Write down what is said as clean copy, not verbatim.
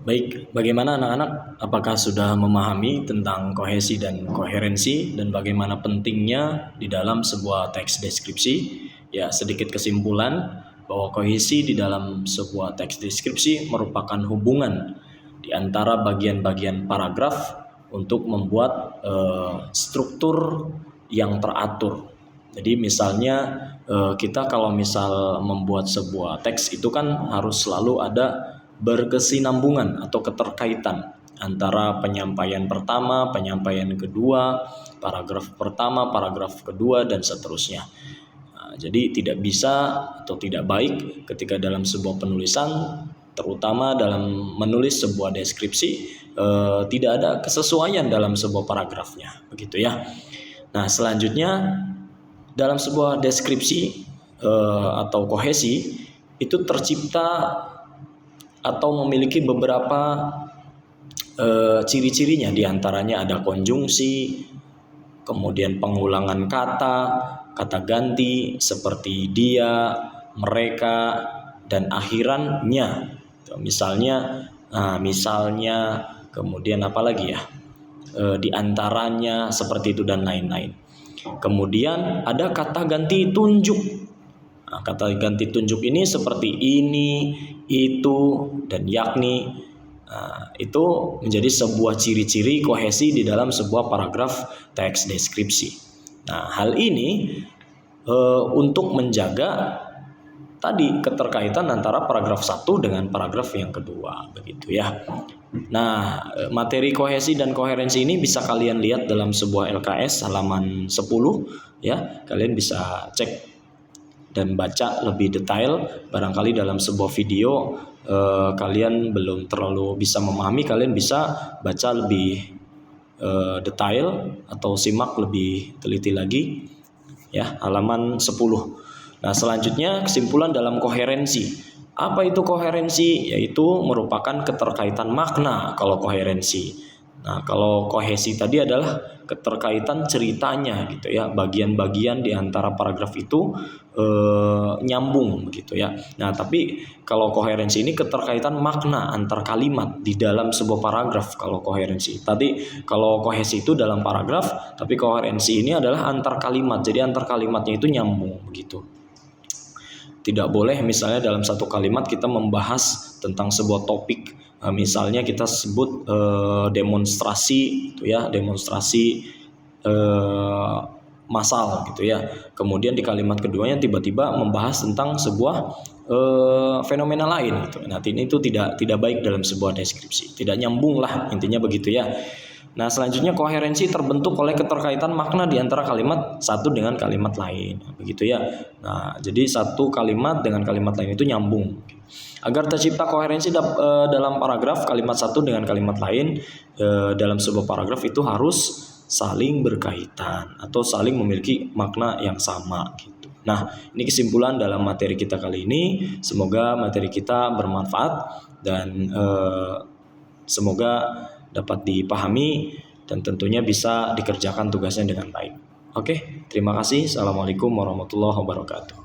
Baik, bagaimana anak-anak? Apakah sudah memahami tentang kohesi dan koherensi dan bagaimana pentingnya di dalam sebuah teks deskripsi? Ya, sedikit kesimpulan bahwa kohesi di dalam sebuah teks deskripsi merupakan hubungan di antara bagian-bagian paragraf untuk membuat struktur yang teratur. Jadi misalnya kita kalau misal membuat sebuah teks itu kan harus selalu ada berkesinambungan atau keterkaitan antara penyampaian pertama, penyampaian kedua, paragraf pertama, paragraf kedua, dan seterusnya. Nah, jadi tidak bisa atau tidak baik ketika dalam sebuah penulisan, terutama dalam menulis sebuah deskripsi, tidak ada kesesuaian dalam sebuah paragrafnya, begitu ya. Nah, selanjutnya dalam sebuah deskripsi atau kohesi itu tercipta atau memiliki beberapa ciri-cirinya, diantaranya ada konjungsi, kemudian pengulangan kata, kata ganti seperti dia, mereka, dan akhirannya. Misalnya, kemudian apa lagi ya? Diantaranya seperti itu dan lain-lain. Kemudian ada kata ganti tunjuk. Nah, kata ganti tunjuk ini seperti ini, itu, dan yakni. Nah, itu menjadi sebuah ciri-ciri kohesi di dalam sebuah paragraf teks deskripsi. Nah, hal ini untuk menjaga tadi keterkaitan antara paragraf 1 dengan paragraf yang kedua, begitu ya. Nah, materi kohesi dan koherensi ini bisa kalian lihat dalam sebuah LKS halaman 10 ya. Kalian bisa cek dan baca lebih detail. Barangkali dalam sebuah video kalian belum terlalu bisa memahami, kalian bisa baca lebih detail atau simak lebih teliti lagi ya, halaman 10. Nah, selanjutnya kesimpulan dalam koherensi. Apa itu koherensi? Yaitu merupakan keterkaitan makna kalau koherensi. Nah, kalau kohesi tadi adalah keterkaitan ceritanya gitu ya, bagian-bagian di antara paragraf itu nyambung begitu ya. Nah, tapi kalau koherensi ini keterkaitan makna antar kalimat di dalam sebuah paragraf. Kalau koherensi tadi, kalau kohesi itu dalam paragraf, tapi koherensi ini adalah antar kalimat. Jadi antar kalimatnya itu nyambung begitu. Tidak boleh misalnya dalam satu kalimat kita membahas tentang sebuah topik, misalnya kita sebut demonstrasi gitu ya, demonstrasi massal gitu ya. Kemudian di kalimat keduanya tiba-tiba membahas tentang sebuah fenomena lain gitu. Nah, ini itu tidak baik dalam sebuah deskripsi, tidak nyambung lah intinya begitu ya. Nah, selanjutnya koherensi terbentuk oleh keterkaitan makna di antara kalimat satu dengan kalimat lain, begitu ya. Nah, jadi satu kalimat dengan kalimat lain itu nyambung. Agar tercipta koherensi dalam paragraf, kalimat satu dengan kalimat lain dalam sebuah paragraf itu harus saling berkaitan atau saling memiliki makna yang sama gitu. Nah, ini kesimpulan dalam materi kita kali ini. Semoga materi kita bermanfaat dan semoga dapat dipahami dan tentunya bisa dikerjakan tugasnya dengan baik. Oke, terima kasih. Assalamualaikum warahmatullahi wabarakatuh.